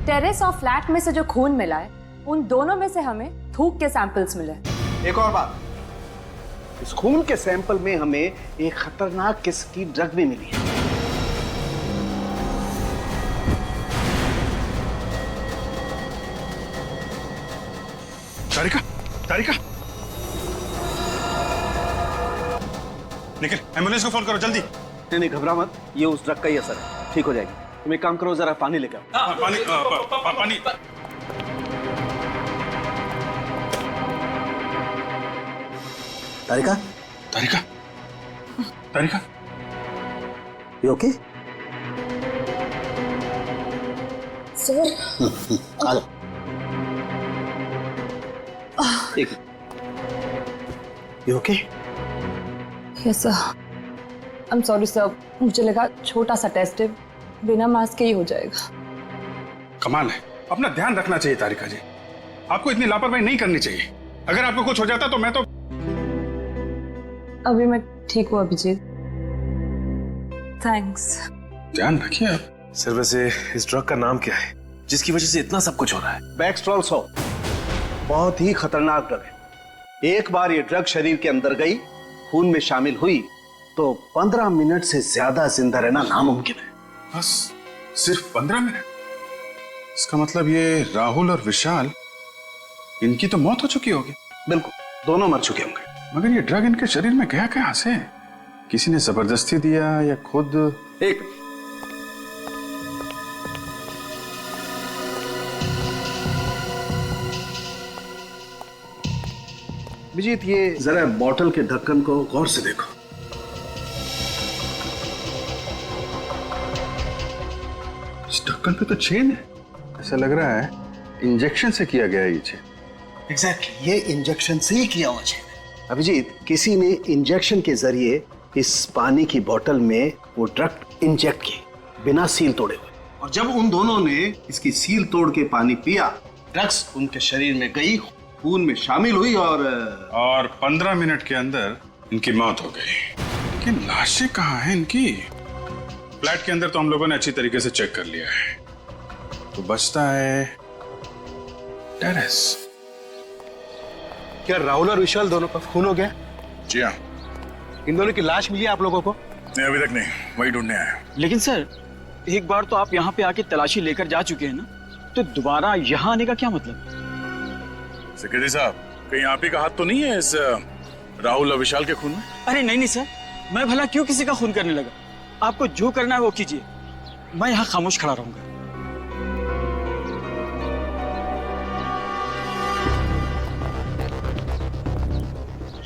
Terrace और flat में से जो खून मिला है उन दोनों में से हमें थूक के सैंपल्स मिले। एक और बात, इस खून के सैंपल में हमें एक खतरनाक किस्म की ड्रग भी मिली है। तारिका, तारिका, निखिल एम्बुलेंस को फोन करो जल्दी। नहीं घबरा मत, ये उस ड्रग का ही असर है, ठीक हो जाएगी। तुम एक काम करो, जरा पानी लेकर आओ। पानी पानी। तारिका, तारिका, तारिका, यू ओके? सर आ लो। एक you okay? Yes sir. I am sorry sir, मुझे लगा छोटा सा टेस्ट है, बिना मास्क के ही हो जाएगा। कमाल है, अपना ध्यान रखना चाहिए तारिका जी, आपको इतनी लापरवाही नहीं करनी चाहिए। अगर आपको कुछ हो जाता तो मैं तो। अभी मैं ठीक हूँ अभिजीत, थैंक्स। ध्यान रखिए आप। सर वैसे इस ड्रग का नाम क्या है जिसकी वजह से इतना सब कुछ हो रहा है? बैक्सट्रॉल 100 बहुत ही खतरनाक ड्रग है। एक बार ये ड्रग शरीर के अंदर गई, खून में शामिल हुई तो 15 मिनट से ज्यादा जिंदा रहना नामुमकिन है। बस सिर्फ 15 मिनट? इसका मतलब ये राहुल और विशाल, इनकी तो मौत हो चुकी होगी। बिल्कुल, दोनों मर चुके होंगे। मगर ये ड्रग इनके शरीर में गया कहां से? किसी ने जबरदस्ती दिया या खुद? एक अभिजीत, ये जरा बॉटल के ढक्कन को गौर से देखो। इस ढक्कन पे तो चेन है, ऐसा लग रहा है इंजेक्शन से किया गया है ये चेन। एग्जैक्टली, ये इंजेक्शन से ही किया हुआ चेन है। अभिजीत, किसी ने इंजेक्शन के जरिए इस पानी की बोतल में वो ड्रग इंजेक्ट की, बिना सील तोड़े हुए। और जब उन दोनों ने इसकी सील तोड़ के पानी पिया, ड्रग्स उनके शरीर में गई, खून में शामिल हुई और 15 मिनट के अंदर इनकी मौत हो गई। लेकिन लाशें कहाँ हैं इनकी? फ्लैट के अंदर तो हम लोगों ने अच्छी तरीके से चेक कर लिया है, तो बचता है टेरेस। क्या राहुल और विशाल दोनों का खून हो गया? जी हाँ। इन दोनों की लाश मिली आप लोगों को? नहीं, अभी तक नहीं, वही ढूंढने आए। लेकिन सर, एक बार तो आप यहाँ पे आके तलाशी लेकर जा चुके हैं ना, तो दोबारा यहाँ आने का क्या मतलब? सेक्रेटरी साहब, कहीं आप ही का हाथ तो नहीं है इस राहुल और विशाल के खून में? अरे नहीं नहीं सर, मैं भला क्यों किसी का खून करने लगा? आपको जो करना है वो कीजिए, मैं यहाँ खामोश खड़ा रहूंगा।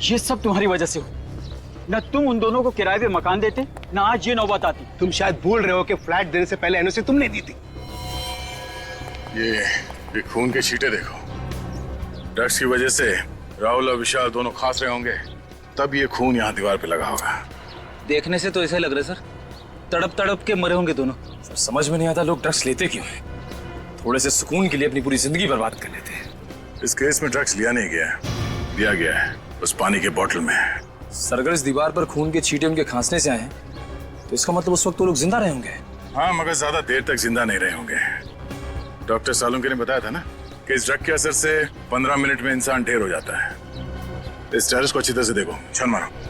ये सब तुम्हारी वजह से हो। न तुम उन दोनों को किराए पे मकान देते, न आज ये नौबत आती। तुम शायद भूल रहे हो कि फ्लैट देने से पहले एनओसी तुमने दी थी। ये खून के छींटे देखो। ड्रग्स की वजह से राहुल और विशाल दोनों खास रहे होंगे, तब ये खून यहाँ दीवार पे लगा होगा। देखने से तो ऐसा लग रहा है सर, तड़प तड़प के मरे होंगे दोनों। सर समझ में नहीं आता लोग ड्रग्स लेते क्यों हैं? थोड़े से सुकून के लिए अपनी पूरी जिंदगी बर्बाद कर लेते हैं। इस केस में ड्रग्स लिया नहीं गया है, दिया गया है उस पानी के बोतल में। सर अगर इस दीवार पर खून के छींटे उनके खांसने से आए तो इसका मतलब उस वक्त वो लोग जिंदा रहे होंगे। हाँ, मगर ज्यादा देर तक जिंदा नहीं रहे होंगे। डॉक्टर सालुंके ने बताया था ना कि इस ड्रग के असर से 15 मिनट में इंसान ढेर हो जाता है। इस टेरेस को अच्छी तरह से देखो, छन मारो।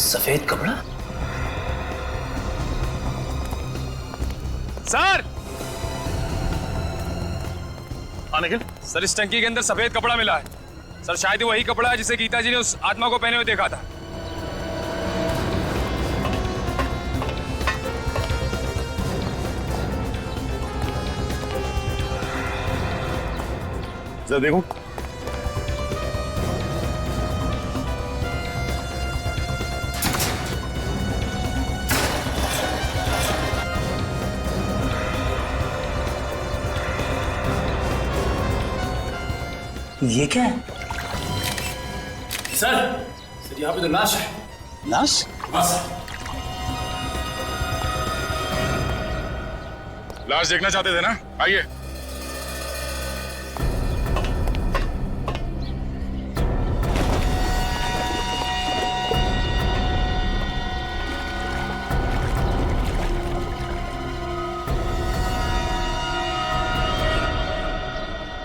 सफेद कपड़ा? सर निखिल, सर इस टंकी के अंदर सफेद कपड़ा मिला है। सर शायद वही कपड़ा है जिसे गीता जी ने उस आत्मा को पहने हुए देखा था। जरा देखो। ये क्या है? सर यहाँ पे तो लाश है। लाश? हाँ सर। लाश देखना चाहते थे ना? आइए।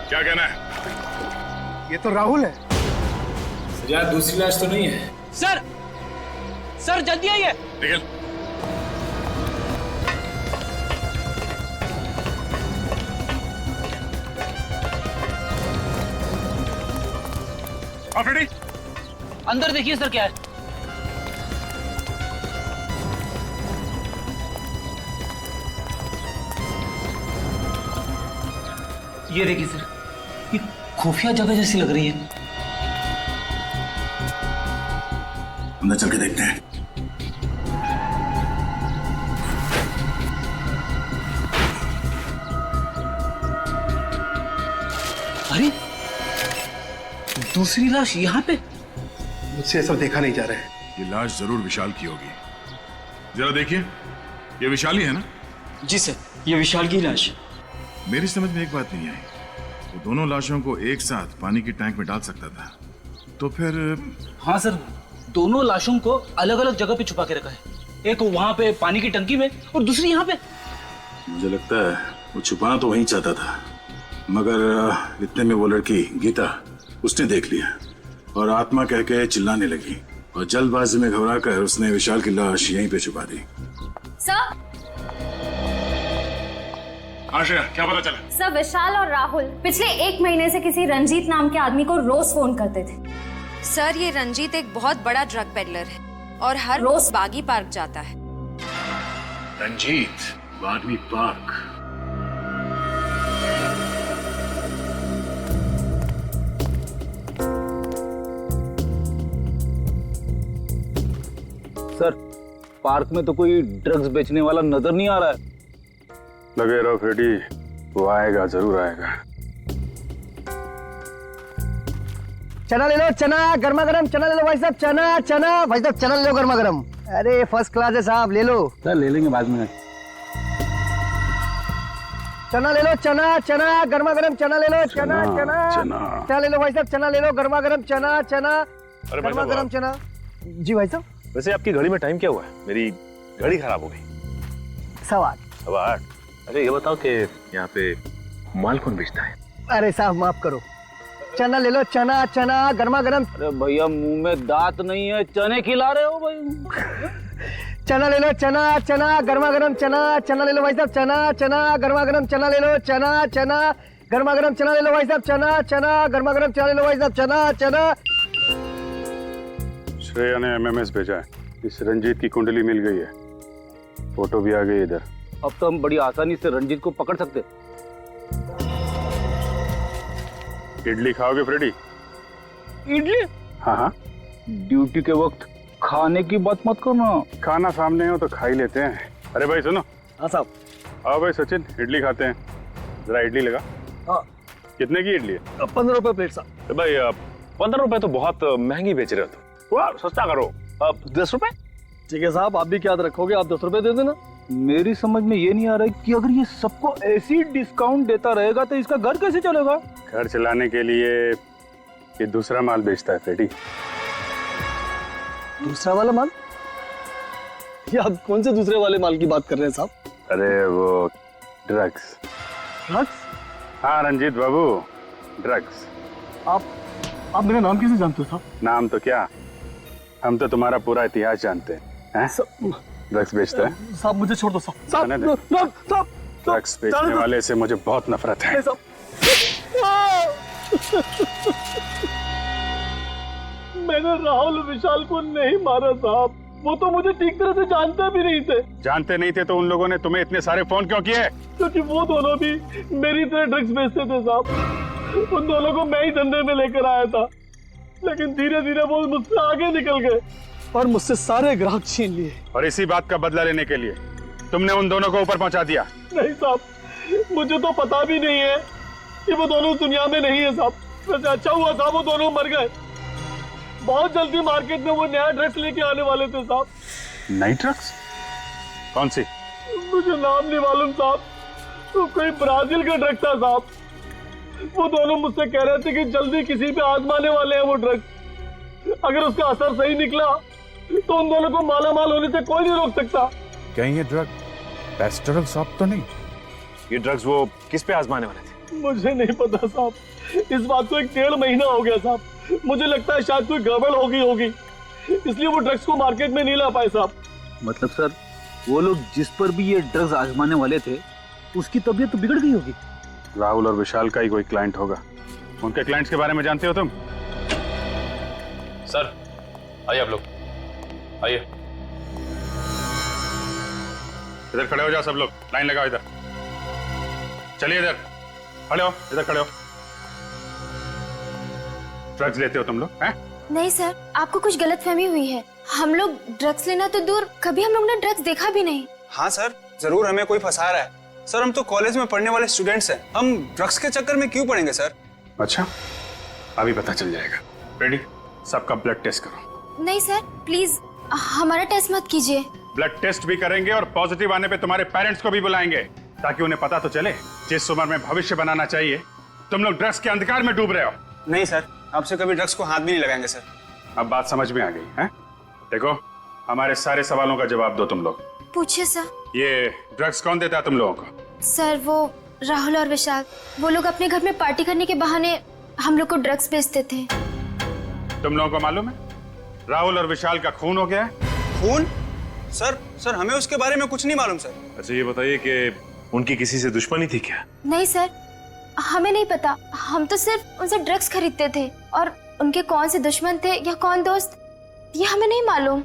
क्या कहना है? ये तो राहुल है। सर यार दूसरी लाश तो नहीं है। सर सर जल्दी आइए। निखिल, रेडी? अंदर देखिए सर क्या है। ये देखिए सर, ये खुफिया जगह जैसी लग रही है। अंदर चल के देखते हैं। अरे दूसरी लाश यहाँ पे। मुझसे ये सब देखा नहीं जा रहा है। ये लाश जरूर विशाल की होगी। जरा देखिए, ये विशाल ही है ना? जी सर, ये विशाल की लाश है। मेरी समझ में एक बात नहीं आई, वो दोनों लाशों को एक साथ पानी की टैंक में डाल सकता था, तो फिर हाँ सर, दोनों लाशों को अलग अलग जगह पे छुपा के रखा है। एक वहां पे पानी की टंकी में और दूसरी यहाँ पे। मुझे लगता है वो छुपाना तो वहीं चाहता था, मगर इतने में वो लड़की गीता उसने देख लिया और आत्मा कह के चिल्लाने लगी और जल्दबाजी में घबराकर उसने विशाल की लाश यहीं पे छुपा दी। सर आशा, क्या पता चला? सर, विशाल और राहुल पिछले 1 महीने से किसी रंजीत नाम के आदमी को रोज फोन करते थे। सर, ये रंजीत एक बहुत बड़ा ड्रग पेडलर है और हर रोज बागी पार्क जाता है। रंजीत बागी पार्क? सर, पार्क में तो कोई ड्रग्स बेचने वाला नजर नहीं आ रहा है। लगे रहो फ्रेडी, वो आएगा, जरूर आएगा। चना ले लो, चना गर्मा गर्म चना ले लो भाई साहब, चना चना भाई साहब, चना ले लो गर्मा गर्म। अरे फर्स्ट क्लास है साहब, ले लो। सर ले लेंगे बाद में। चना ले लो, चना चना गर्मा गर्म चना ले लो, चना चना चना ले लो भाई साहब, चना ले लो गर्मा गर्म, चना चना गर्मा गर्म चना। जी भाई साहब। वैसे आपकी घड़ी में टाइम क्या हुआ है? मेरी घड़ी खराब हो गई। 8:15। अरे ये बताओ कि यहाँ पे माल कौन बेचता है? अरे साहब माफ करो, चना ले लो, चना चना गर्मा गर्म। अरे भैया मुंह में दांत नहीं है, चने खिला रहे हो भाई। चना ले लो, चना चना गर्मा गर्म चना, चना ले लो भाई साहब, चना चना गर्मा गर्म चना ले लो, चना चना गर्मा गर्म चना ले लो भाई साहब, चना चना गर्मा गर्म चना ले लो भाई साहब, चना चना। श्रेया ने एमएमएस भेजा है, इस रंजीत की कुंडली मिल गई है, फोटो भी आ गई इधर। अब तो हम बड़ी आसानी से रंजीत को पकड़ सकते। इडली खाओगे फ्रेडी? इडली? हाँ हाँ। ड्यूटी के वक्त खाने की बात मत करना। खाना सामने हो तो खा ही लेते हैं। अरे भाई सुनो। हाँ साहब। आओ भाई सचिन, इडली खाते हैं। जरा इडली लगा। हाँ। कितने की इडली है? 15 रुपए प्लेट साहब। भाई 15 रुपए तो बहुत महंगी बेच रहे हो। सस्ता करो, 10 रुपए। ठीक है साहब, आप भी क्या याद रखोगे, आप 10 रुपए दे देना। मेरी समझ में ये नहीं आ रहा है कि अगर ये सबको ऐसी डिस्काउंट देता रहेगा तो इसका घर कैसे चलेगा? घर चलाने के लिए ये दूसरा माल बेचता है फ्रेडी। दूसरा वाला माल? ये आप कौन से दूसरे वाले माल की बात कर रहे हैं साहब? अरे वो ड्रग्स। ड्रग्स? हाँ रंजीत बाबू, ड्रग्स। आप मेरा नाम कैसे जानते हो साहब? नाम तो क्या, हम तो तुम्हारा पूरा इतिहास जानते हैं। ड्रग्स बेचता है? साहब मुझे छोड़ दो साहब। साहब ड्रग्स बेचने वाले से मुझे बहुत नफरत है। मैंने राहुल विशाल को नहीं मारा साहब, वो तो मुझे ठीक तरह से जानते भी नहीं थे। जानते नहीं थे तो उन लोगों ने तुम्हें इतने सारे फोन क्यों किए? क्योंकि वो दोनों भी मेरी तरह ड्रग्स बेचते थे साहब। उन दोनों को मैं ही धंधे में लेकर आया था, लेकिन धीरे धीरे वो मुझसे आगे निकल गए और मुझसे सारे ग्राहक छीन लिए। और इसी बात का बदला लेने के लिए तुमने उन दोनों को ऊपर पहुंचा दिया? नहीं साहब, मुझे तो पता भी नहीं है कि वो दोनों दुनिया में नहीं है साहब। वैसे अच्छा हुआ साहब वो दोनों मर गए। बहुत जल्दी मार्केट में वो नया ड्रग्स लेके आने वाले थे साहब। नई ड्रग्स? कौन सी? मुझे नाम नहीं मालूम साहब, तो कोई ब्राजील का ड्रग था साहब। वो दोनों मुझसे कह रहे थे कि जल्दी किसी पे आजमाने वाले हैं वो ड्रग। अगर उसका असर सही निकला तो उन दोनों को मालामाल होने से कोई नहीं रोक सकता। कहीं ये ड्रग पेस्टरल सॉप तो नहीं? ये ड्रग्स वो किस पे आजमाने वाले थे? मुझे नहीं पता साहब, इस बात को 1.5 महीना हो गया साहब। मुझे लगता है शायद कोई गड़बड़ होगी, इसलिए वो ड्रग्स को मार्केट में नहीं ला पाए साहब। मतलब सर, वो लोग जिस पर भी ये ड्रग्स आजमाने वाले थे उसकी तबीयत तो बिगड़ गई होगी। राहुल और विशाल का ही कोई क्लाइंट होगा। उनके क्लाइंट्स के बारे में जानते हो तुम? सर आइए आप लोग, आइए। इधर खड़े हो जाओ सब लोग, लाइन लगाओ इधर। चलिए इधर खड़े हो, इधर खड़े हो। ड्रग्स लेते हो तुम लोग हैं? नहीं सर, आपको कुछ गलतफहमी हुई है। हम लोग ड्रग्स लेना तो दूर, कभी हम लोग ने ड्रग्स देखा भी नहीं। हाँ सर, जरूर हमें कोई फंसा रहा है। सर हम तो कॉलेज में पढ़ने वाले स्टूडेंट्स हैं, हम ड्रग्स के चक्कर में क्यों पड़ेंगे सर? अच्छा, अभी पता चल जाएगा। रेडी? सबका ब्लड टेस्ट करो। नहीं सर, प्लीज हमारा टेस्ट मत कीजिए। ब्लड टेस्ट भी करेंगे और पॉजिटिव आने पे तुम्हारे पेरेंट्स को भी बुलाएंगे, ताकि उन्हें पता तो चले जिस उम्र में भविष्य बनाना चाहिए तुम लोग ड्रग्स के अंधकार में डूब रहे हो। नहीं सर, आपसे कभी ड्रग्स को हाथ भी नहीं लगाएंगे सर। अब बात समझ में आ गई है? देखो, हमारे सारे सवालों का जवाब दो तुम लोग। पूछिए सर। ये ड्रग्स कौन देता है तुम लोगों को? सर वो राहुल और विशाल, वो लोग अपने घर में पार्टी करने के बहाने हम लोग को ड्रग्स बेचते थे। तुम लोगों को मालूम है राहुल और विशाल का खून हो गया है? खून? सर हमें उसके बारे में कुछ नहीं मालूम सर। अच्छा ये बताइए कि उनकी किसी से दुश्मनी थी क्या? नहीं सर, हमें नहीं पता। हम तो सिर्फ उनसे ड्रग्स खरीदते थे, और उनके कौन से दुश्मन थे या कौन दोस्त, ये हमें नहीं मालूम।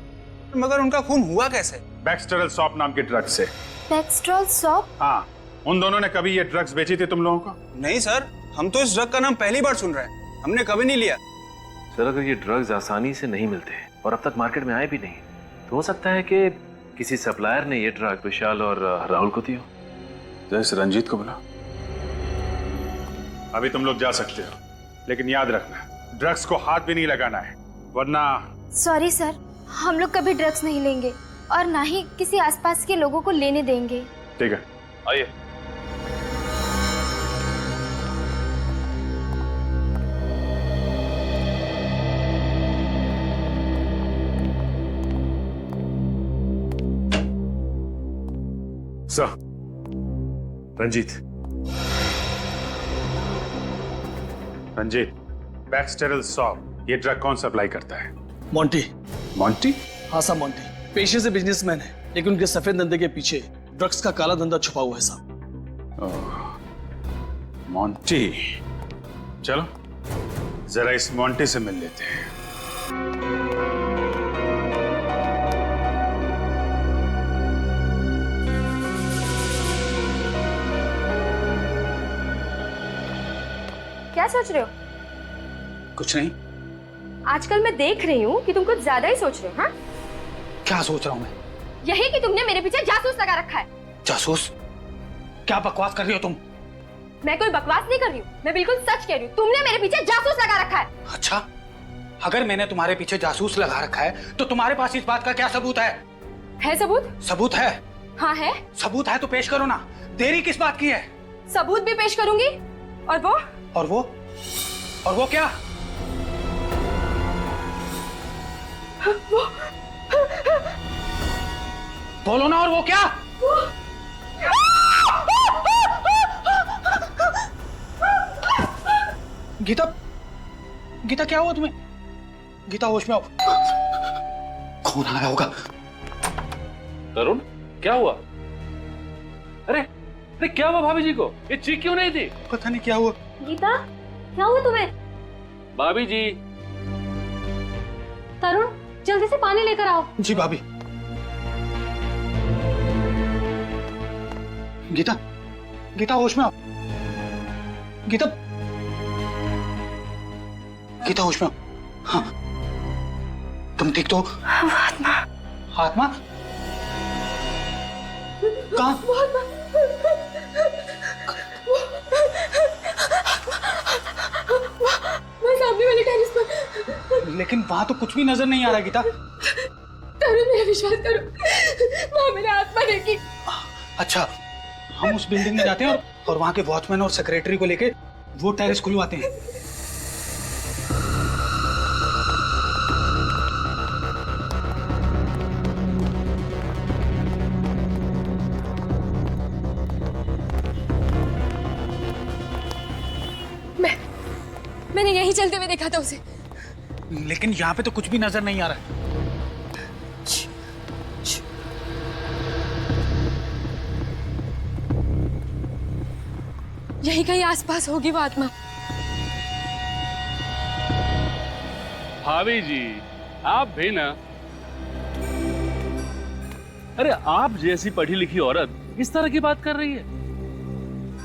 मगर उनका खून हुआ कैसे? बैक्सटेरल सॉप नाम के ड्रग्स से। बैक्सटेरल सॉप? हाँ, उन दोनों ने कभी ये ड्रग्स बेची थी तुम लोगों को? नहीं सर, हम तो इस ड्रग का नाम पहली बार सुन रहे हैं, हमने कभी नहीं लिया। सर अगर ये ड्रग्स आसानी से नहीं मिलते और अब तक मार्केट में आए भी नहीं, तो हो सकता है कि किसी सप्लायर ने ये ड्रग विशाल और राहुल को दिया। जैसे रंजीत को बुला। अभी तुम लोग जा सकते हो, लेकिन याद रखना ड्रग्स को हाथ भी नहीं लगाना है, वरना। सॉरी सर, हम लोग कभी ड्रग्स नहीं लेंगे और ना ही किसी आसपास के लोगों को लेने देंगे। ठीक है, आइए। सर, रंजीत। रंजीत, बैक्सटेरल सॉप ये ड्रग कौन सप्लाई करता है? मोंटी। मोंटी? हाँ साहब, मोंटी पेशे से बिजनेसमैन है, लेकिन उनके सफेद धंधे के पीछे ड्रग्स का काला धंधा छुपा हुआ है साहब। मोंटी, चलो जरा इस मोंटी से मिल लेते हैं। क्या सोच रहे हो? कुछ नहीं। आजकल मैं देख रही हूँ कि तुम कुछ ज्यादा ही सोच रहे हो। हाँ, क्या सोच रहा हूँ मैं? यही कि तुमने मेरे पीछे जासूस लगा रखा है। जासूस? क्या बकवास कर रही हो तुम? मैं कोई बकवास नहीं कर रही हूँ, मैं बिल्कुल सच कह रही हूँ। तुमने मेरे पीछे जासूस लगा रखा है। अच्छा, अगर मैंने तुम्हारे पीछे जासूस लगा रखा है तो तुम्हारे पास इस बात का क्या सबूत है? है सबूत? सबूत है? हाँ है। सबूत है तो पेश करो ना, देरी किस बात की है? सबूत भी पेश करूंगी। और वो? और वो? और वो क्या? वो बोलो ना, और वो क्या? गीता, गीता क्या हुआ तुम्हें? गीता होश में आओ। कौन आया होगा? तरुण, क्या हुआ? अरे क्या हुआ भाभी जी को? ये चीख क्यों नहीं थी? पता नहीं क्या हुआ। गीता, क्या हुआ तुम्हें? भाभी जी। तरुण, जल्दी से पानी लेकर आओ। जी भाभी। गीता, गीता होश में आओ। गीता, गीता होश में? हाँ, तुम ठीक तो? आत्मा। आत्मा कहाँ? सामने वाले टेरेस पर। लेकिन वहां तो कुछ भी नजर नहीं आ रहा गीता। तरुण, मेरा विश्वास करो, वहां मेरा आत्मा देखी। अच्छा, हम उस बिल्डिंग में जाते हैं और वहां के वॉचमैन और सेक्रेटरी को लेके वो टेरेस खुलवाते हैं। मैंने यहीं चलते हुए देखा था उसे। लेकिन यहाँ पे तो कुछ भी नजर नहीं आ रहा है। यहीं कहीं आसपास होगी वो आत्मा। भाभी जी, आप भी ना। अरे आप जैसी पढ़ी लिखी औरत इस तरह की बात कर रही है।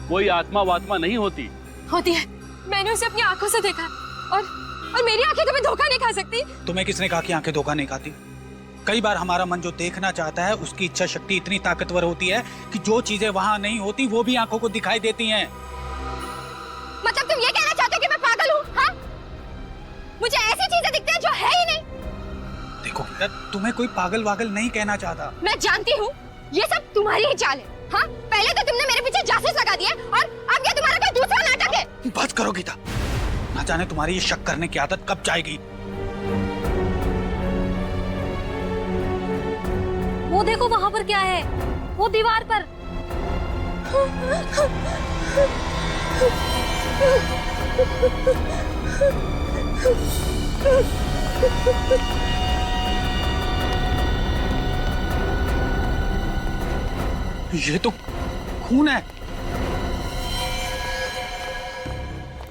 कोई आत्मा वात्मा नहीं होती। होती है, मैंने उसे अपनी आंखों से देखा और मेरी आंखें कभी धोखा नहीं खा सकती। तुम्हें किसने कहा कि आंखें धोखा नहीं खाती? कई बार हमारा मन जो देखना चाहता है उसकी इच्छा शक्ति इतनी ताकतवर होती है कि जो चीजें वहां नहीं होती वो भी आंखों को दिखाई देती हैं। मतलब तुम ये कहना चाहते हो कि मैं पागल हूँ? हाँ? मुझे ऐसी चीजें दिखती हैं जो है ही नहीं। देखो गीता, तुम्हें कोई पागल वागल नहीं कहना चाहता। मैं जानती हूँ ये सब तुम्हारी ही चाल है। हाँ? पहले तो तुमने मेरे पीछे जासूस लगा दिए और अब ये तुम्हारा कोई दूसरा नाटक है। बस करो गीता, ना जाने तुम्हारी ये शक करने की आदत कब जाएगी। वो देखो वहां पर क्या है, वो दीवार पर। ये तो खून है।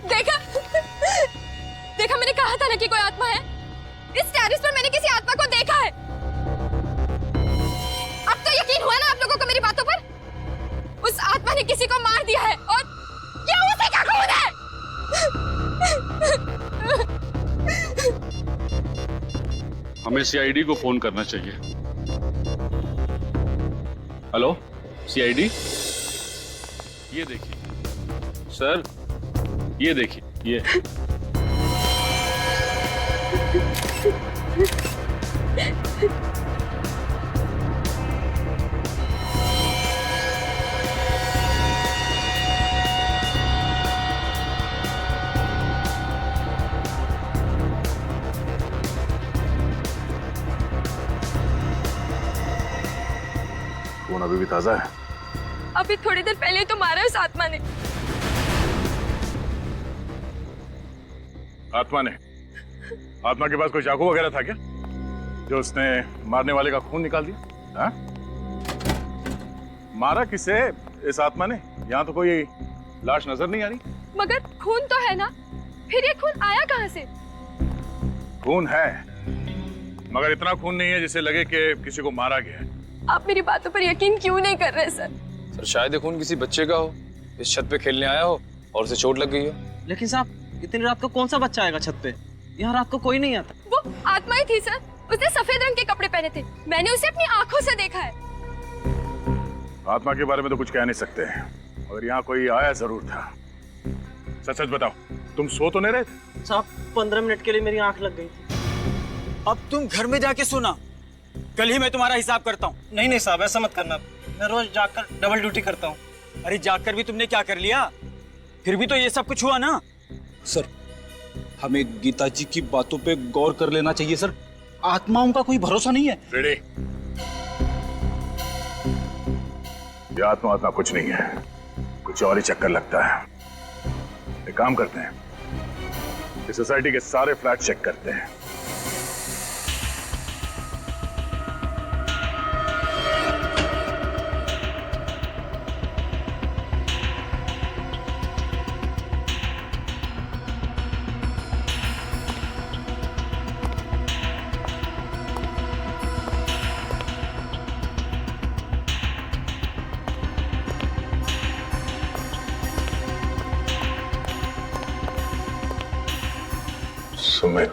देखा देखा, मैंने कहा था ना कि कोई आत्मा है। इस टेरेस पर मैंने किसी आत्मा को देखा है। अब तो यकीन हुआ ना आप लोगों को मेरी बातों पर? उस आत्मा ने किसी को मार दिया है और ये उसी का खून है। हमें सीआईडी को फोन करना चाहिए। हेलो सीआईडी, ये देखिए सर, ये देखिए ये। खून अभी भी ताजा है। अभी थोड़ी देर पहले तो मारा उस आत्मा ने। आत्मा के पास कोई चाकू वगैरह था क्या जो उसने मारने वाले का खून निकाल दिया? हाँ? मारा किसे इस आत्मा ने? यहाँ तो कोई लाश नजर नहीं आ रही। मगर खून तो है ना, फिर ये खून आया कहाँ से? खून है, मगर इतना खून नहीं है जिसे लगे कि किसी को मारा गया है। आप मेरी बातों पर यकीन क्यों नहीं कर रहे सर? सर शायद ये खून किसी बच्चे का हो, इस छत पे खेलने आया हो और उसे चोट लग गई हो। लेकिन साहब, इतनी रात को कौन सा बच्चा आएगा छत पे? यहाँ रात को कोई नहीं आता। वो आत्मा ही थी सर, उसने सफेद रंग के कपड़े पहने थे। मैंने उसे अपनी आंखों से देखा है। आत्मा के बारे में तो कुछ कह नहीं सकते, मगर यहाँ कोई आया जरूर था। सच सच बताओ, तुम सो तो नहीं रहे थे? साहब 15 मिनट के लिए मेरी आंख लग गई थी। अब तुम घर में जाके सोना, कल ही मैं तुम्हारा हिसाब करता हूँ। नहीं नहीं साहब, ऐसा मत करना, मैं रोज जाकर डबल ड्यूटी करता हूँ। अरे जाकर भी तुमने क्या कर लिया? फिर भी तो ये सब कुछ हुआ ना। सर, हमें गीता जी की बातों पे गौर कर लेना चाहिए सर। आत्माओं का कोई भरोसा नहीं है। रेडी? ये आत्मा कुछ नहीं है, कुछ और ही चक्कर लगता है। एक काम करते हैं, इस सोसाइटी के सारे फ्लैट चेक करते हैं। Sumit,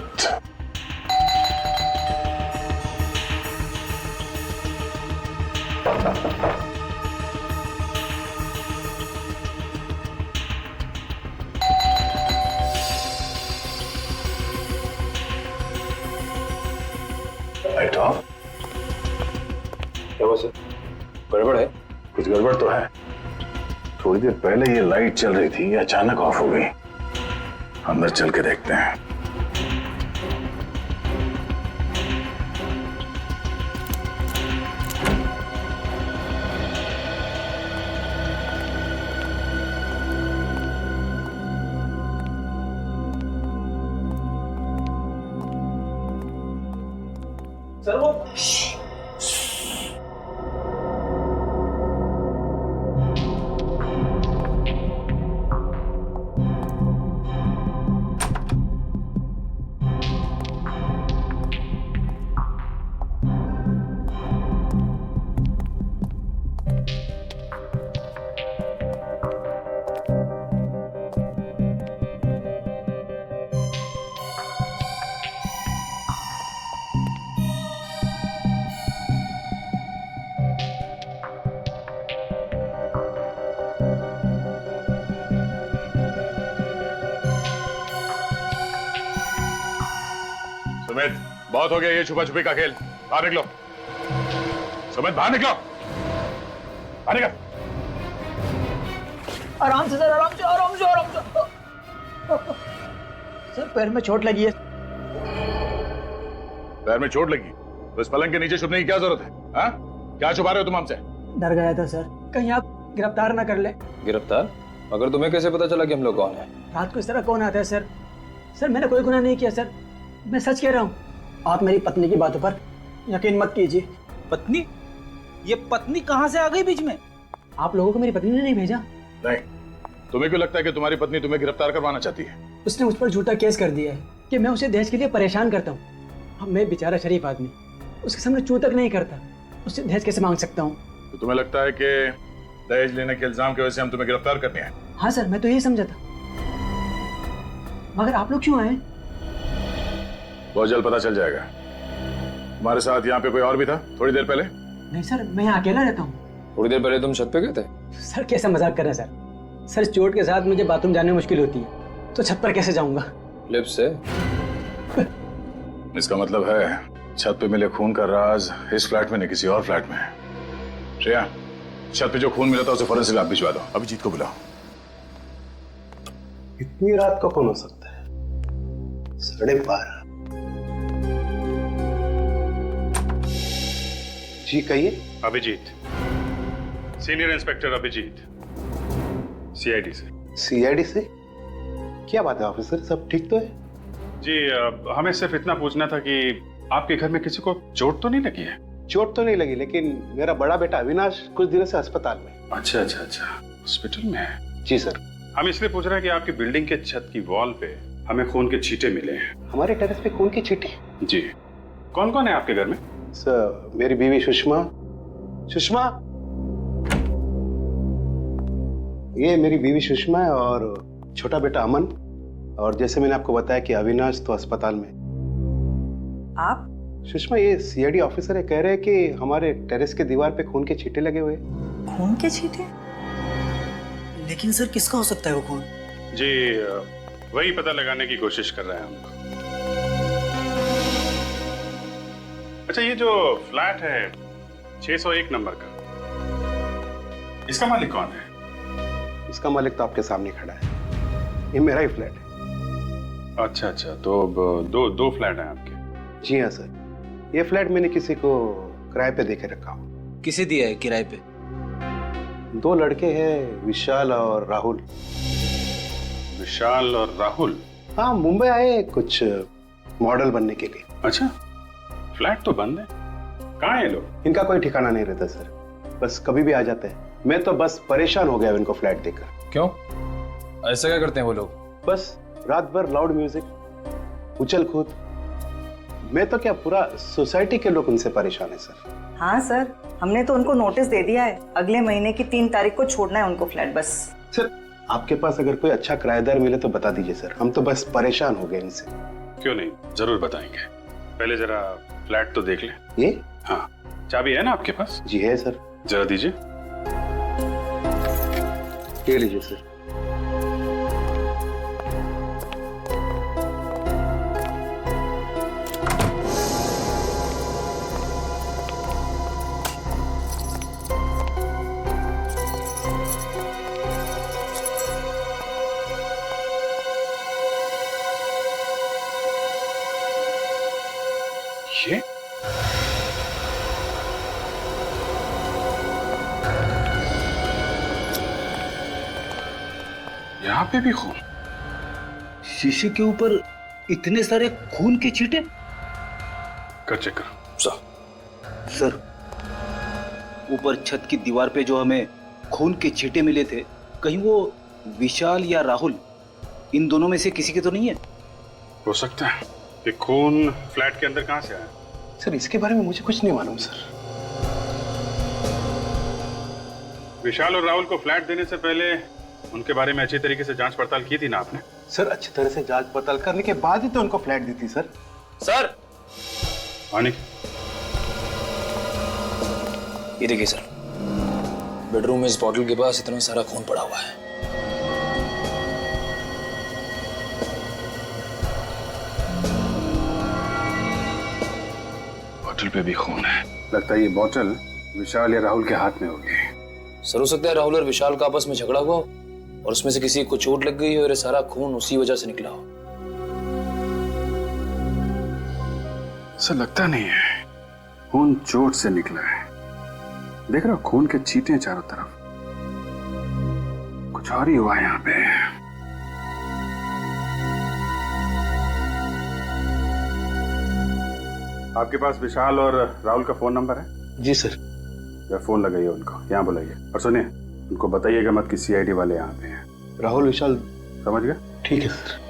light of. क्या हुआ सर? गड़बड़ है? कुछ गड़बड़ तो है। थोड़ी देर पहले ये लाइट चल रही थी, ये अचानक ऑफ हो गई। अंदर चल के देखते हैं। सर वो सुमित, बहुत हो गया ये छुपा छुपी का खेल। बाहर निकलो। सुमित, बाहर निकलो। बाहर निकल। आराम से सर, आराम से, आराम से, आराम से। सर पैर में चोट लगी है। पैर में चोट लगी तो इस पलंग के नीचे छुपने की क्या जरूरत है? हाँ? क्या छुपा रहे हो तुम हमसे? डर गया था सर, कहीं आप गिरफ्तार ना कर ले। गिरफ्तार? मगर तुम्हें कैसे पता चला कि हम लोग कौन है? रात को इस तरह कौन आता है सर? सर मैंने कोई गुनाह नहीं किया सर, मैं सच कह रहा हूँ। आप मेरी पत्नी की बातों पर यकीन मत कीजिए। पत्नी? ये पत्नी कहाँ से आ गई बीच में? आप लोगों को मेरी पत्नी ने नहीं भेजा। नहीं, तुम्हें क्यों लगता है कि तुम्हारी पत्नी तुम्हें गिरफ्तार करवाना चाहती है? उसने मुझ पर झूठा केस कर दिया है कि मैं उसे दहेज के लिए परेशान करता हूँ। अब मैं बेचारा शरीफ आदमी उसके सामने चू तक नहीं करता, उससे दहेज कैसे मांग सकता हूँ? तो तुम्हें लगता है कि दहेज लेने के इल्जाम की वजह से हम तुम्हें गिरफ्तार करने आए? हाँ सर, मैं तो यही समझा था। मगर आप लोग क्यों आए? बहुत जल्द पता चल जाएगा। तुम्हारे साथ यहाँ पे कोई और भी था थोड़ी देर पहले? नहीं सर, मैं यहाँ अकेला रहता हूँ। थोड़ी देर पहले तुम छत पे गए थे? सर कैसा मजाक कर रहे हैं सर? सर चोट के साथ मुझे बाथरूम जाने में मुश्किल होती है, तो छत पर कैसे जाऊंगा? लिफ्ट से? इसका मतलब है छत पे मिले खून का राज इस फ्लैट में नहीं किसी और फ्लैट में है। श्रेया, छत पे जो खून मिला था उसे फौरन से लैब भिजवा दो। अभिजीत को बुलाओ। इतनी रात का कौन हो सकता है? 12:30। जी कहिए। Abhijeet, senior inspector Abhijeet, CID से। सीआईडी से? क्या बात है ऑफिसर, सब ठीक तो है? जी, हमें सिर्फ इतना पूछना था कि आपके घर में किसी को चोट तो नहीं लगी है? चोट तो नहीं लगी, लेकिन मेरा बड़ा बेटा अविनाश कुछ दिनों से अस्पताल में। अच्छा अच्छा अच्छा, हॉस्पिटल में है? जी सर। हम इसलिए पूछ रहे हैं कि आपकी बिल्डिंग के छत की वॉल पे हमें खून के छींटे मिले हैं। हमारे टेरेस पे खून के छींटे? जी। कौन कौन है आपके घर में? सर, मेरी बीवी सुषमा। सुषमा, ये मेरी बीवी सुषमा है और छोटा बेटा अमन। और जैसे मैंने आपको बताया कि अविनाश तो अस्पताल में। आप? सुषमा, ये सीआईडी ऑफिसर है, कह रहे हैं कि हमारे टेरेस के दीवार पे खून के छींटे लगे हुए। खून के छींटे? लेकिन सर किसका हो सकता है वो खून? जी, वही पता लगाने की कोशिश कर रहे हैं हम। अच्छा, ये जो फ्लैट है 601 नंबर का, इसका मालिक कौन है? इसका मालिक तो आपके सामने खड़ा है, ये मेरा ही फ्लैट है। अच्छा अच्छा, तो दो फ्लैट हैं आपके? जी हाँ सर, ये फ्लैट मैंने किसी को किराए पे देके रखा हूँ। किसे दिया है किराए पे? 2 लड़के हैं, विशाल और राहुल। विशाल और राहुल? हाँ, मुंबई आए कुछ मॉडल बनने के लिए। अच्छा, फ्लैट तो बंद है, कहाँ है लोग? इनका कोई ठिकाना नहीं रहता सर, बस कभी भी आ जाते हैं। मैं तो बस परेशान हो गया इनको फ्लैट देखकर। क्यों? ऐसा क्या करते हैं वो लोग? बस रात भर लाउड म्यूजिक, उछल कूद। मैं तो क्या, पूरा सोसाइटी के लोग उनसे परेशान है सर। हाँ सर, हमने तो उनको नोटिस दे दिया है, अगले महीने की 3 तारीख को छोड़ना है उनको फ्लैट। बस सर, आपके पास अगर कोई अच्छा किराएदार मिले तो बता दीजिए सर, हम तो बस परेशान हो गए इनसे। क्यों नहीं, जरूर बताएंगे। पहले जरा फ्लैट तो देख लें। ये? हाँ, चाबी है ना आपके पास? जी है सर। जरा दीजिए। ये लीजिए सर। ये यहाँ पे भी खून। शीशे के ऊपर इतने सारे खून के छींटे। कर चेक करो। सर, ऊपर छत की दीवार पे जो हमें खून के छींटे मिले थे, कहीं वो विशाल या राहुल, इन दोनों में से किसी के तो नहीं है? हो सकता है कि खून फ्लैट के अंदर कहां से आया। सर इसके बारे में मुझे कुछ नहीं मालूम सर। विशाल और राहुल को फ्लैट देने से पहले उनके बारे में अच्छी तरीके से जांच पड़ताल की थी ना आपने? सर अच्छी तरह से जांच पड़ताल करने के बाद ही तो उनको फ्लैट दी थी सर। सर आने ये देखिए सर, बेडरूम में इस बॉटल के पास इतना सारा खून पड़ा हुआ है। बॉटल पे भी खून है। लगता है ये बॉटल विशाल या राहुल के हाथ में होगी। सर हो सकता है राहुल और विशाल का आपस में झगड़ा हुआ और उसमें से किसी को चोट लग गई और ये सारा खून उसी वजह से निकला हो। ऐसा लगता नहीं है, खून चोट से निकला है। देख रहे हो खून के छींटे चारों तरफ। कुछ और ही हुआ है यहाँ पे। आपके पास विशाल और राहुल का फोन नंबर है? जी सर। फोन लगाइए उनको, यहाँ बुलाइए। और सुनिए, उनको बताइएगा मत कि सीआईडी वाले यहाँ पे हैं। राहुल विशाल समझ गए? ठीक है सर।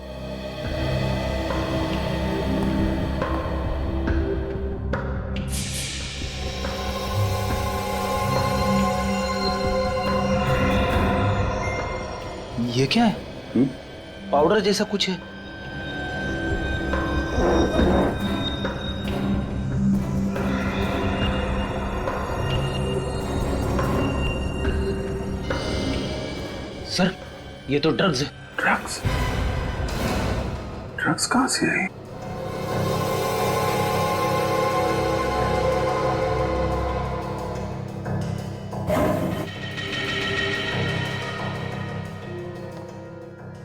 ये क्या है? पाउडर जैसा कुछ है। सर, ये तो ड्रग्स है। ड्रग्स? ड्रग्स कहां से आई?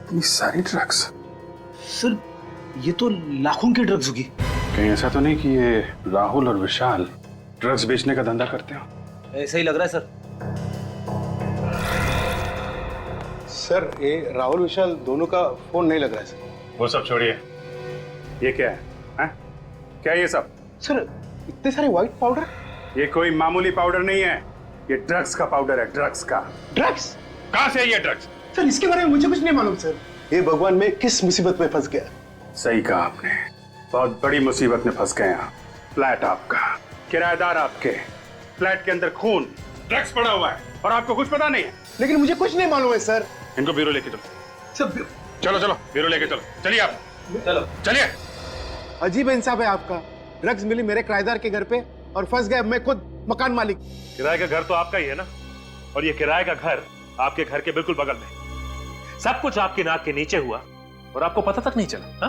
इतनी सारी ड्रग्स? सर, ये तो लाखों की ड्रग्स होगी। कहीं ऐसा तो नहीं कि ये राहुल और विशाल ड्रग्स बेचने का धंधा करते हो? ऐसा ही लग रहा है सर। सर ये राहुल विशाल दोनों का फोन नहीं लग रहा है सर। वो सब छोड़िए, ये क्या है? हैं? क्या है ये सब? सर इतने सारे व्हाइट पाउडर? ये कोई मामूली पाउडर नहीं है, ये ड्रग्स का पाउडर है। ड्रग्स का। ड्रग्स? कहां से है ये ड्रग्स? सर इसके बारे में मुझे कुछ नहीं मालूम सर। ये भगवान में किस मुसीबत में फंस गया। सही कहा आपने, बहुत बड़ी मुसीबत में फंस गए आप। फ्लैट आपका, किराएदार आपके, फ्लैट के अंदर खून, ड्रग्स पड़ा हुआ है और आपको कुछ पता नहीं है। लेकिन मुझे कुछ नहीं मालूम है सर। इनको ब्यूरो लेके चलो। सब चलो चलो ब्यूरो लेके चलो। चलिए आप, चलो चलिए। अजीब इंसाफ है आपका। ड्रग्स मिली मेरे किराएदार के घर पे और फंस गया मैं खुद मकान मालिक। किराए का घर तो आपका ही है ना, और ये किराए का घर आपके घर के बिल्कुल बगल में। सब कुछ आपकी नाक के नीचे हुआ और आपको पता तक नहीं चला। हा?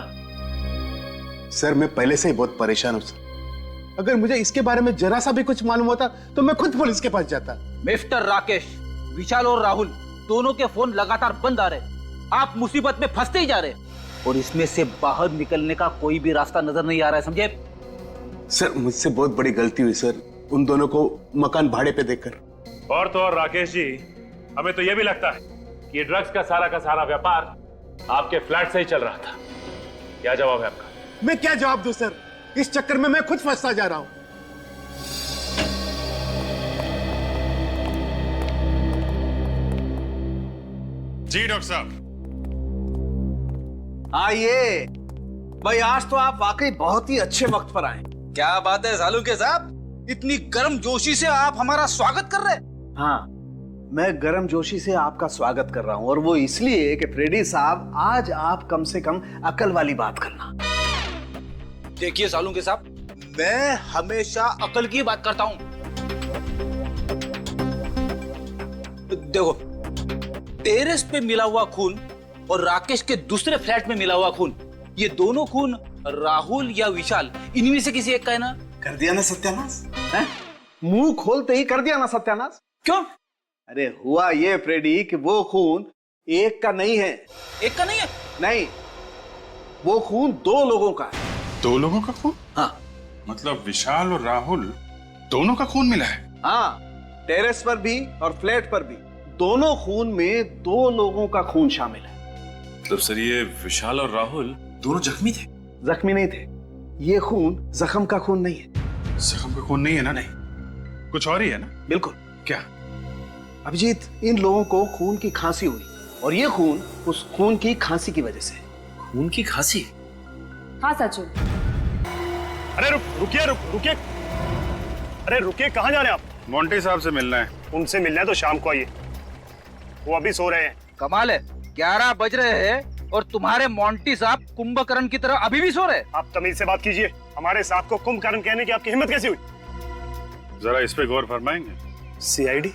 सर मैं पहले से ही बहुत परेशान हूँ सर। अगर मुझे इसके बारे में जरा सा भी कुछ मालूम होता तो मैं खुद पुलिस के पास जाता। मिस्टर राकेश, विशाल और राहुल दोनों के फोन लगातार बंद आ रहे। आप मुसीबत में फंसते ही जा रहे और इसमें से बाहर निकलने का कोई भी रास्ता नजर नहीं आ रहा है, समझे? सर मुझसे बहुत बड़ी गलती हुई सर, उन दोनों को मकान भाड़े पे देकर। और तो और राकेश जी, हमें तो यह भी लगता है कि ये ड्रग्स का सारा व्यापार आपके फ्लैट से ही चल रहा था। क्या जवाब है आपका? मैं क्या जवाब दूं सर, इस चक्कर में मैं खुद फंसता जा रहा हूं। जी डॉक्टर साहब। आइए भाई, आज तो आप वाकई बहुत ही अच्छे वक्त पर आए। क्या बात है सालू के साहब, इतनी गर्म जोशी से आप हमारा स्वागत कर रहे हैं? हाँ, मैं गर्म जोशी से आपका स्वागत कर रहा हूं, और वो इसलिए कि फ्रेडी साहब आज आप कम से कम अकल वाली बात करना। देखिए सालुंके साहब, मैं हमेशा अकल की बात करता हूं। देखो, टेरेस पे मिला हुआ खून और राकेश के दूसरे फ्लैट में मिला हुआ खून, ये दोनों खून राहुल या विशाल, इनमें से किसी एक का है ना? कर दिया ना सत्यानाश, मुंह खोलते ही कर दिया ना सत्यानाश। क्यों? अरे हुआ ये फ्रेडी कि वो खून एक का नहीं है। एक का नहीं है? नहीं, वो खून 2 लोगों का है। 2 लोगों का खून? हाँ। मतलब विशाल और राहुल दोनों का खून मिला है? हाँ, टेरेस पर भी और फ्लैट पर भी दोनों खून में 2 लोगों का खून शामिल है। मतलब सर ये विशाल और राहुल दोनों जख्मी थे? जख्मी नहीं थे, ये खून जख्म का खून नहीं है। जख्म का खून नहीं है ना? नहीं, कुछ और ही है ना? बिल्कुल। क्या? अभिजीत, इन लोगों को खून की खांसी हुई और ये खून उस खून की खांसी की वजह से। खून की खांसी? हाँ सचिन। अरे रुकिए। अरे रुकिए, कहाँ जा रहे हैं आप? मोंटी साहब से मिलना है। उनसे मिलना है तो शाम को आइए, वो अभी सो रहे हैं। कमाल है, 11 बज रहे हैं और तुम्हारे मोंटी साहब कुंभकर्ण की तरह अभी भी सो रहे हैं। आप तमीज से बात कीजिए, हमारे साहब को कुंभकर्ण कहने की आपकी हिम्मत कैसी हुई? जरा इस पे गौर फरमाएंगे? सीआईडी।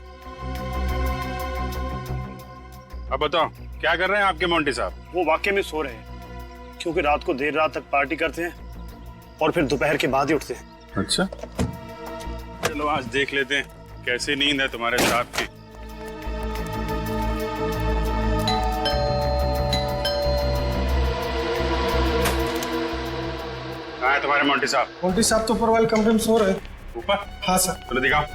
अब बताओ, क्या कर रहे हैं आपके मोंटी साहब? वो वाकई में सो रहे हैं, क्योंकि रात को देर रात तक पार्टी करते हैं और फिर दोपहर के बाद ही उठते हैं। अच्छा, चलो आज देख लेते हैं कैसी नींद है तुम्हारे साहब की। कहाँ है तुम्हारे मोंटी साहब? मोंटी साहब तो ऊपर वाले कमरे में सो रहे हैं। ऊपर? हाँ सर। चलो दिखाओ।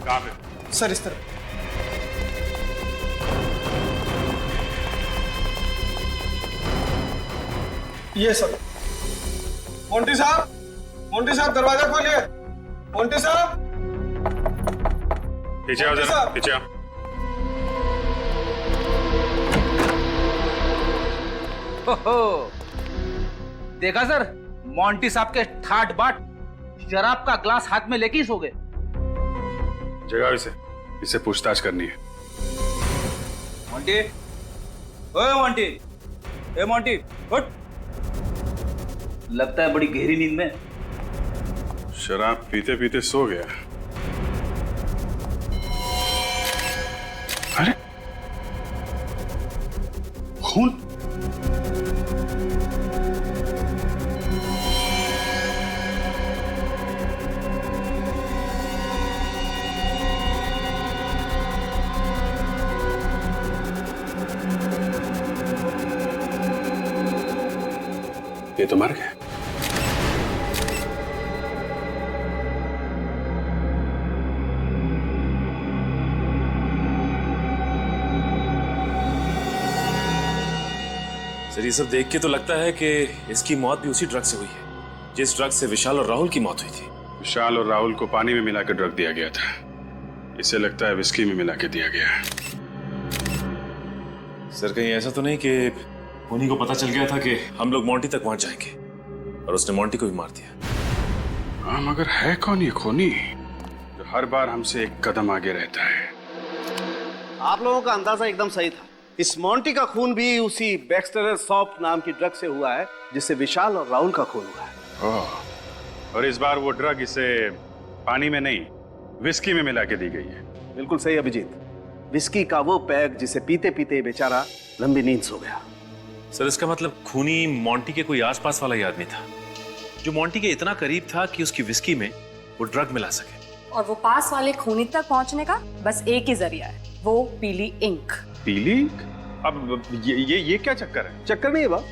कहाँ पे? सर इस तरह। ये सर। मोंटी साहब दरवाजा खोलिए। मोंटी साहब, पीछे आओ जरा, पीछे आओ। देखा सर, मोंटी साहब के ठाट बाट शराब का ग्लास हाथ में लेके ही सो गए। जगाओ इसे पूछताछ करनी है। मोंटी, ओए मोंटी, ए मोंटी, उठ। लगता है बड़ी गहरी नींद में। शराब पीते पीते सो गया। अरे खून! ये तो मर गया। सर ये सब देख के तो लगता है कि इसकी मौत भी उसी ड्रग से हुई है जिस ड्रग से विशाल और राहुल की मौत हुई थी। विशाल और राहुल को पानी में मिलाकर ड्रग दिया गया था। इसे लगता है विस्की में मिला के दिया गया है। सर कहीं ऐसा तो नहीं कि उन्हीं को पता चल गया था कि हम लोग मोंटी तक पहुंच जाएंगे और उसने मोंटी को भी मार दिया? हाँ, मगर है कौन ये खूनी जो हर बार हमसे एक कदम आगे रहता है? आप लोगों का अंदाजा एकदम सही था। इस मोंटी का खून भी उसी बैक्सटर सॉफ्ट नाम की ड्रग से हुआ है जिससे विशाल और राहुल का खून हुआ है। ओह, और इस बार वो ड्रग इसे पानी में नहीं विस्की में मिला के दी गई है। बिल्कुल सही अभिजीत, विस्की का वो पैक जिसे पीते पीते बेचारा लंबी नींद सो गया। सर इसका मतलब खूनी मोंटी के कोई आसपास वाला ही आदमी था जो मोंटी के इतना करीब था कि उसकी विस्की में वो ड्रग मिला सके। और वो पास वाले खूनी तक पहुंचने का बस एक ही जरिया है, वो पीली इंक। पीली इंक? अब ये क्या चक्कर है? चक्कर नहीं है बाप,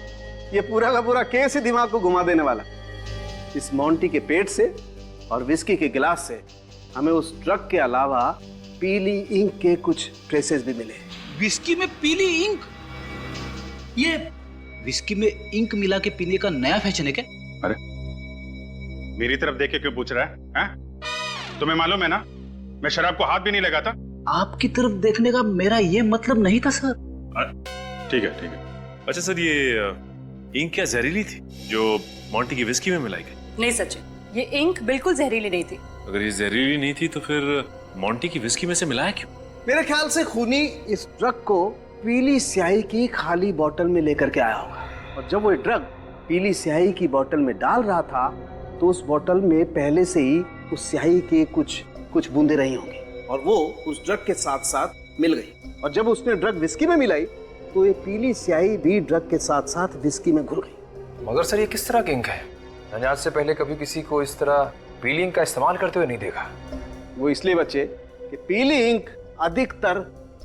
ये पूरा का पूरा केस ही दिमाग को घुमा देने वाला। इस मोंटी के पेट से और विस्की के गिलास से हमें उस ड्रग के अलावा पीली इंक के कुछ ट्रेसेस भी मिले। विस्की में पीली इंक? ये विस्की में इंक मिला के पीने का नया फैशन है क्या? अरे मेरी तरफ देख के क्यों पूछ रहा है? हैं? तुम्हें मालूम है ना मैं शराब को हाथ भी नहीं लगाता। आपकी तरफ देखने का मेरा ये मतलब नहीं था सर। ठीक है ठीक है। अच्छा सर ये इंक क्या जहरीली थी जो मोंटी की विस्की में मिलाई गई? नहीं सचिन, ये इंक बिल्कुल जहरीली नहीं थी। अगर ये जहरीली नहीं थी तो फिर मोंटी की विस्की में से मिलाया क्यों? मेरे ख्याल से खूनी इस ड्रग को पीली स्याही की खाली बोतल में लेकर के आया होगा, और जब वो ड्रग पीली स्याही की बोतल में डाल रहा था तो उस बोतल में पहले से ही उस स्याही के कुछ बूंदे रही होंगी और वो उस ड्रग के साथ साथ मिल गई, और जब उसने ड्रग विस्की में मिलाई तो ये पीली स्याही भी ड्रग के साथ साथ विस्की में घुल गई। मगर सर ये किस तरह की इंक है? मैंने आज से पहले कभी किसी को इस तरह पीली इंक का इस्तेमाल करते हुए नहीं देखा। वो इसलिए बच्चे कि पीली इंक अधिकतर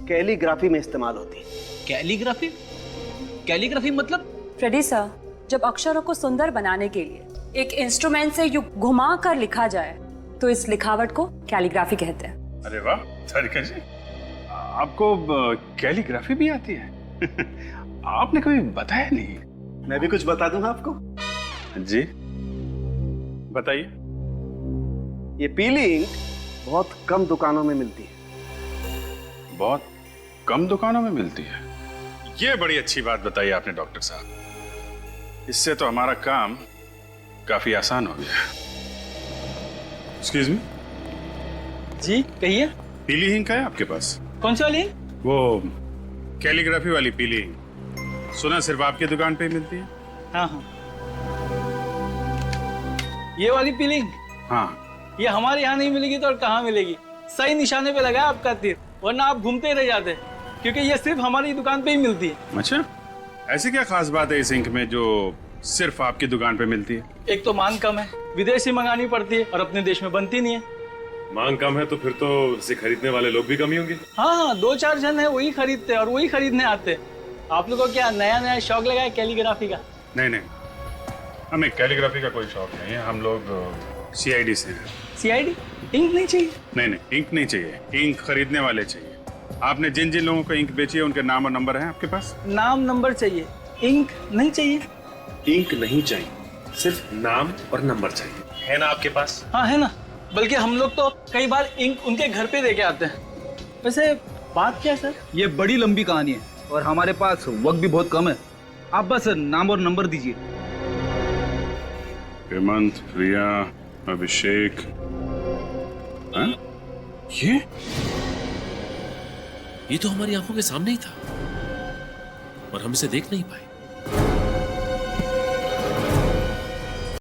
कैलीग्राफी में इस्तेमाल होती है। कैलीग्राफी? कैलीग्राफी मतलब? फ्रेडी सर, जब अक्षरों को सुंदर बनाने के लिए एक इंस्ट्रूमेंट से यूं घुमा कर लिखा जाए तो इस लिखावट को कैलीग्राफी कहते हैं। अरे वाह सारिका जी, आपको कैलीग्राफी भी आती है? आपने कभी बताया नहीं। मैं भी कुछ बता दूं आपको? जी बताइए। ये पीली इंक बहुत कम दुकानों में मिलती है। बहुत कम दुकानों में मिलती है? ये बड़ी अच्छी बात बताई आपने डॉक्टर साहब, इससे तो हमारा काम काफी आसान हो गया। Excuse me. जी कहिए। पीली इंक है आपके पास? कौन सी वाली? वो कैलीग्राफी वाली पीली इंक। सुना सिर्फ आपकी दुकान पे ही मिलती है? हाँ हाँ, ये वाली पीली इंक? हाँ। ये हमारे यहाँ नहीं मिलेगी तो और कहाँ मिलेगी? सही निशाने पे लगा आपका तीर, वरना आप घूमते ही रह जाते, क्योंकि ये सिर्फ हमारी दुकान पे ही मिलती है। अच्छा, ऐसी क्या खास बात है इस इंक में जो सिर्फ आपकी दुकान पे मिलती है? एक तो मांग कम है, विदेशी मंगानी पड़ती है और अपने देश में बनती नहीं है। मांग कम है तो फिर तो इसे खरीदने वाले लोग भी कम ही होंगे। हाँ, 2-4 जन है वही खरीदते हैं और वही खरीदने आते हैं। आप लोगों को क्या नया शौक लगा है कैलीग्राफी का? नहीं, हमें कैलीग्राफी का कोई शौक नहीं है। हम लोग CID से हैं। CID? इंक नहीं चाहिए? नहीं, इंक नहीं चाहिए, इंक खरीदने वाले चाहिए। आपने जिन जिन लोगों को इंक बेची है उनके नाम और नंबर हैं आपके पास? नाम नंबर चाहिए, इंक नहीं चाहिए। इंक नहीं चाहिए, सिर्फ नाम और नंबर चाहिए, है ना आपके पास? हाँ है ना, बल्कि हम लोग तो कई बार इंक उनके घर पे दे के आते हैं। वैसे बात क्या है सर? ये बड़ी लंबी कहानी है और हमारे पास वक्त भी बहुत कम है। आप बस नाम और नंबर दीजिए। हेमंत, प्रिया, अभिषेक। हाँ? ये तो हमारी आंखों के सामने ही था और हम इसे देख नहीं पाए।